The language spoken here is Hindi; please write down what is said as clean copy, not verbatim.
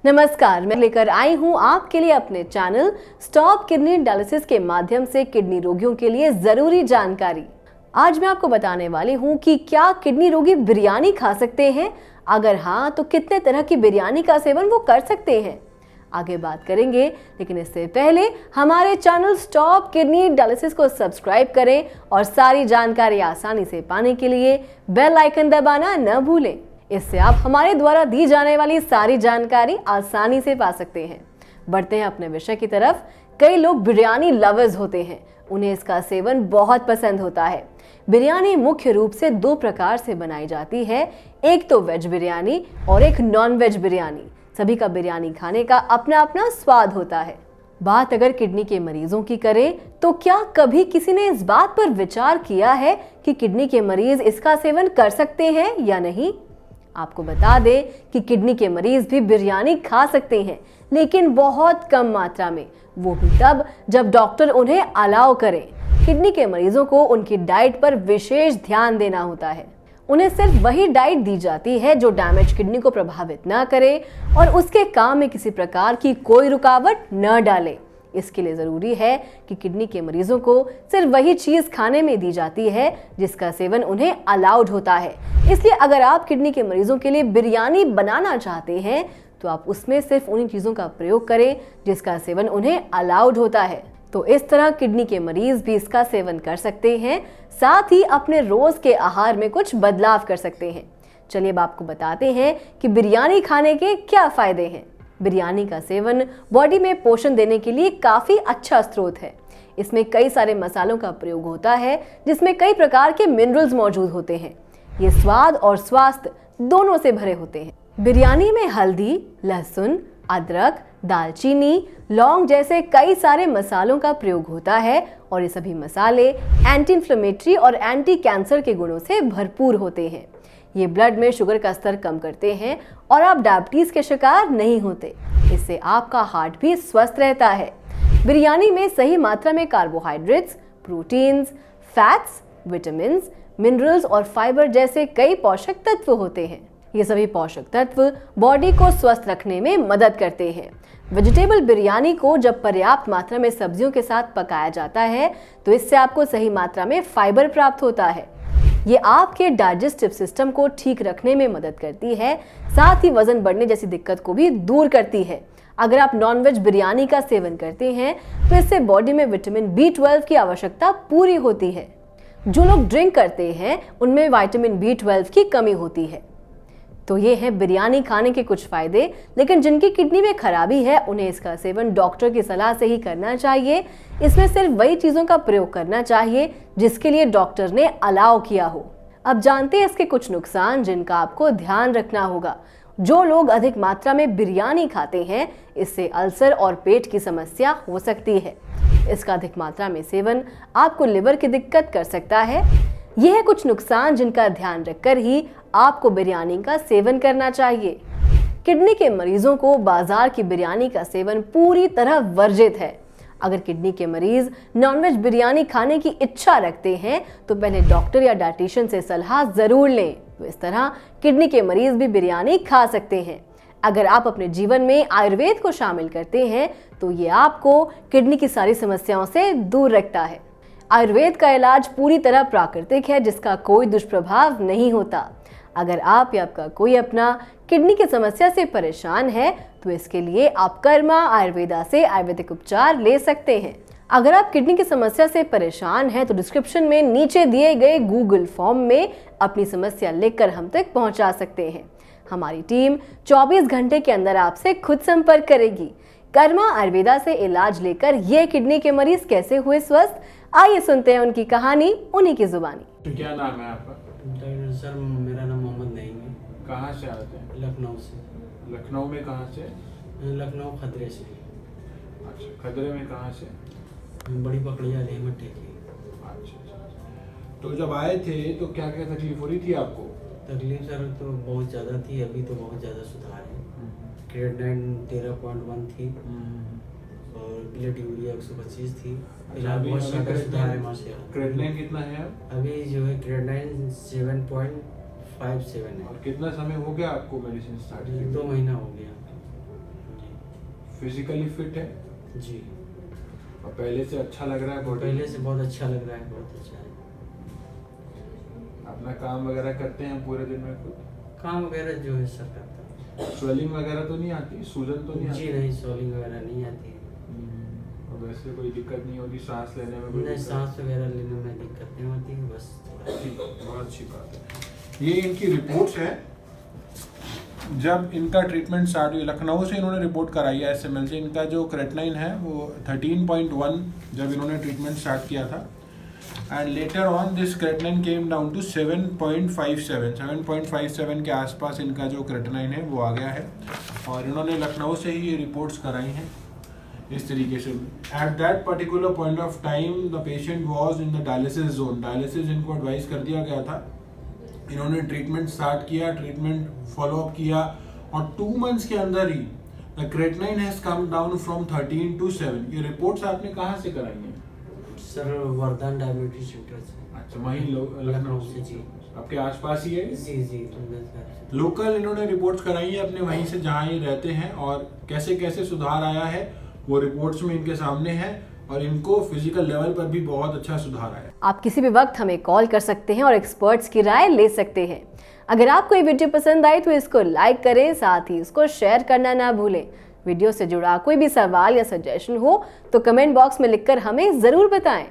नमस्कार, मैं लेकर आई हूं आपके लिए अपने चैनल स्टॉप किडनी डायलिसिस के माध्यम से किडनी रोगियों के लिए जरूरी जानकारी। आज मैं आपको बताने वाली हूं कि क्या किडनी रोगी बिरयानी खा सकते हैं, अगर हाँ तो कितने तरह की बिरयानी का सेवन वो कर सकते हैं। आगे बात करेंगे, लेकिन इससे पहले हमारे चैनल स्टॉप किडनी डायलिसिस को सब्सक्राइब करें और सारी जानकारी आसानी से पाने के लिए बेल आइकन दबाना न भूलें। इससे आप हमारे द्वारा दी जाने वाली सारी जानकारी आसानी से पा सकते हैं। बढ़ते हैं अपने विषय की तरफ। कई लोग बिरयानी लवर्स होते हैं, उन्हें इसका सेवन बहुत पसंद होता है। बिरयानी मुख्य रूप से दो प्रकार से बनाई जाती है, एक तो वेज बिरयानी और एक नॉन वेज बिरयानी। सभी का बिरयानी खाने का अपना अपना स्वाद होता है। बात अगर किडनी के मरीजों की करें तो क्या कभी किसी ने इस बात पर विचार किया है कि किडनी के मरीज इसका सेवन कर सकते हैं या नहीं? आपको बता दें कि किडनी के मरीज भी बिरयानी खा सकते हैं, लेकिन बहुत कम मात्रा में, वो भी तब जब डॉक्टर उन्हें अलाउ करें। किडनी के मरीजों को उनकी डाइट पर विशेष ध्यान देना होता है। उन्हें सिर्फ वही डाइट दी जाती है जो डैमेज किडनी को प्रभावित न करे और उसके काम में किसी प्रकार की कोई रुकावट न डाले। इसके लिए जरूरी है कि किडनी के मरीजों को सिर्फ वही चीज खाने में दी जाती है जिसका सेवन उन्हें अलाउड होता है। इसलिए अगर आप किडनी के मरीजों के लिए बिरयानी बनाना चाहते हैं तो आप उसमें सिर्फ उन्हीं चीजों का प्रयोग करें जिसका सेवन उन्हें अलाउड होता है। तो इस तरह किडनी के मरीज भी इसका सेवन कर सकते हैं, साथ ही अपने रोज के आहार में कुछ बदलाव कर सकते हैं। चलिए अब आपको बताते हैं कि बिरयानी खाने के क्या फायदे हैं। बिरयानी का सेवन बॉडी में पोषण देने के लिए काफी अच्छा स्रोत है। इसमें कई सारे मसालों का प्रयोग होता है जिसमें कई प्रकार के मिनरल्स मौजूद होते हैं। ये स्वाद और स्वास्थ्य दोनों से भरे होते हैं। बिरयानी में हल्दी, लहसुन, अदरक, दालचीनी, लौंग जैसे कई सारे मसालों का प्रयोग होता है और ये सभी मसाले एंटी इंफ्लेमेटरी और एंटी कैंसर के गुणों से भरपूर होते हैं। ये ब्लड में शुगर का स्तर कम करते हैं और आप डायबिटीज के शिकार नहीं होते। इससे आपका हार्ट भी स्वस्थ रहता है। बिरयानी में सही मात्रा में carbohydrates, proteins, fats, vitamin, minerals और फाइबर जैसे कई पोषक तत्व होते हैं। ये सभी पोषक तत्व बॉडी को स्वस्थ रखने में मदद करते हैं। वेजिटेबल बिरयानी को जब पर्याप्त मात्रा में सब्जियों के साथ पकाया जाता है तो इससे आपको सही मात्रा में फाइबर प्राप्त होता है। ये आपके डाइजेस्टिव सिस्टम को ठीक रखने में मदद करती है, साथ ही वजन बढ़ने जैसी दिक्कत को भी दूर करती है। अगर आप नॉनवेज बिरयानी का सेवन करते हैं तो इससे बॉडी में विटामिन B12 की आवश्यकता पूरी होती है। जो लोग ड्रिंक करते हैं उनमें विटामिन B12 की कमी होती है। तो ये है बिरयानी खाने के कुछ फायदे, लेकिन जिनकी किडनी में खराबी है उन्हें इसका सेवन डॉक्टर की सलाह से ही करना चाहिए। इसमें सिर्फ वही चीजों का प्रयोग करना चाहिए जिसके लिए डॉक्टर ने अलाउ किया हो। अब जानते हैं इसके कुछ नुकसान जिनका आपको ध्यान रखना होगा। जो लोग अधिक मात्रा में बिरयानी खाते हैं, इससे अल्सर और पेट की समस्या हो सकती है। इसका अधिक मात्रा में सेवन आपको लिवर की दिक्कत कर सकता है। यह है कुछ नुकसान जिनका ध्यान रखकर ही आपको बिरयानी का सेवन करना चाहिए। किडनी के मरीजों को बाजार की बिरयानी का सेवन पूरी तरह वर्जित है। अगर किडनी के मरीज नॉनवेज बिरयानी खाने की इच्छा रखते हैं तो पहले डॉक्टर या डाइटिशियन से सलाह जरूर लें। तो इस तरह किडनी के मरीज भी बिरयानी खा सकते हैं। अगर आप अपने जीवन में आयुर्वेद को शामिल करते हैं तो ये आपको किडनी की सारी समस्याओं से दूर रखता है। आयुर्वेद का इलाज पूरी तरह प्राकृतिक है, जिसका कोई दुष्प्रभाव नहीं होता। अगर आप या आपका कोई अपना किडनी की समस्या से परेशान है तो इसके लिए आप कर्मा आयुर्वेदा से आयुर्वेदिक उपचार ले सकते हैं। अगर आप किडनी की समस्या से परेशान हैं तो डिस्क्रिप्शन में नीचे दिए गए गूगल फॉर्म में अपनी समस्या लिखकर हम तक पहुंचा सकते हैं। हमारी टीम 24 घंटे के अंदर आपसे खुद संपर्क करेगी। कर्मा आयुर्वेदा से इलाज लेकर ये किडनी के मरीज कैसे हुए स्वस्थ, आइए सुनते हैं उनकी कहानी उन्हीं की जुबानी। तो क्या नाम है आपका? सर मेरा नाम मोहम्मद नईम है। कहाँ से आते हैं? लखनऊ से। लखनऊ में कहाँ से? लखनऊ खदरे से। अच्छा, खदरे में कहाँ से? बड़ी पकड़िया ले मट्टे की। अच्छा। तो जब आए थे तो क्या क्या तकलीफ हो रही थी आपको? तकलीफ सर तो बहुत ज़्यादा थी, अभी तो बहुत ज़्यादा सुधार है। क्रिएटिनिन 13.1 थी और ब्लड यूरिया 125 थी। बहुत ज़्यादा सुधार है माशाल्लाह। क्रिएटिनिन कितना है? अभी जो है क्रिएटिनिन 7.57 है। और कितना समय हो गया आपको मेडिसिन स्टार्ट किए? 2 महीना हो गया। फिजिकली फिट है जी। और पहले से अच्छा लग रहा है बॉडी? पहले से बहुत अच्छा लग रहा है, बहुत अच्छा है। अपना काम वगैरह करते हैं पूरे दिन में खुद? काम वगैरह जो है सर करता है। स्वेलिंग वगैरह तो नहीं आती, सूजन तो नहीं आती? जी नहीं, सोलिंग वगैरह नहीं आती है। और वैसे कोई दिक्कत नहीं होती सांस लेने में? कोई नहीं, दिक्कत? सांस वगैरह लेने में दिक्कत नहीं होती है, बस थोड़ा। ठीक, बहुत अच्छी बात है। ये इनकी रिपोर्ट्स है, जब इनका ट्रीटमेंट स्टार्ट हुई लखनऊ से इन्होंने रिपोर्ट कराई है SML से। इनका जो क्रेटनाइन है वो 13.1 जब इन्होंने ट्रीटमेंट स्टार्ट किया था, and later on this creatinine came down to 7.57 के आसपास इनका जो क्रेटनाइन है वो आ गया है। और इन्होंने लखनऊ से ही ये रिपोर्ट्स कराई हैं इस तरीके से। At that particular point of time the patient was in the dialysis zone. Dialysis इनको एडवाइस कर दिया गया था। इन्होंने ट्रीटमेंट स्टार्ट किया, ट्रीटमेंट फॉलोअप किया और 2 मंथ्स के अंदर ही the creatinine has come down from 13 to 7। ये रिपोर्ट्स आपने कहाँ से कराई हैं? सर वर्धन डायबिटीज सेंटर से। अच्छा, वहीं लखनऊ से? जी। आपके आसपास ही है? जी। लोकल इन्होंने रिपोर्ट्स कराई है अपने वहीं से जहाँ ये रहते हैं, और कैसे कैसे सुधार आया है वो रिपोर्ट्स में इनके सामने है, और इनको फिजिकल लेवल पर भी बहुत अच्छा सुधार आया। आप किसी भी वक्त हमें कॉल कर सकते हैं और एक्सपर्ट्स की राय ले सकते हैं। अगर आपको ये वीडियो पसंद आई तो इसको लाइक करें, साथ ही इसको शेयर करना ना भूलें। वीडियो से जुड़ा कोई भी सवाल या सजेशन हो तो कमेंट बॉक्स में लिखकर हमें जरूर बताएं।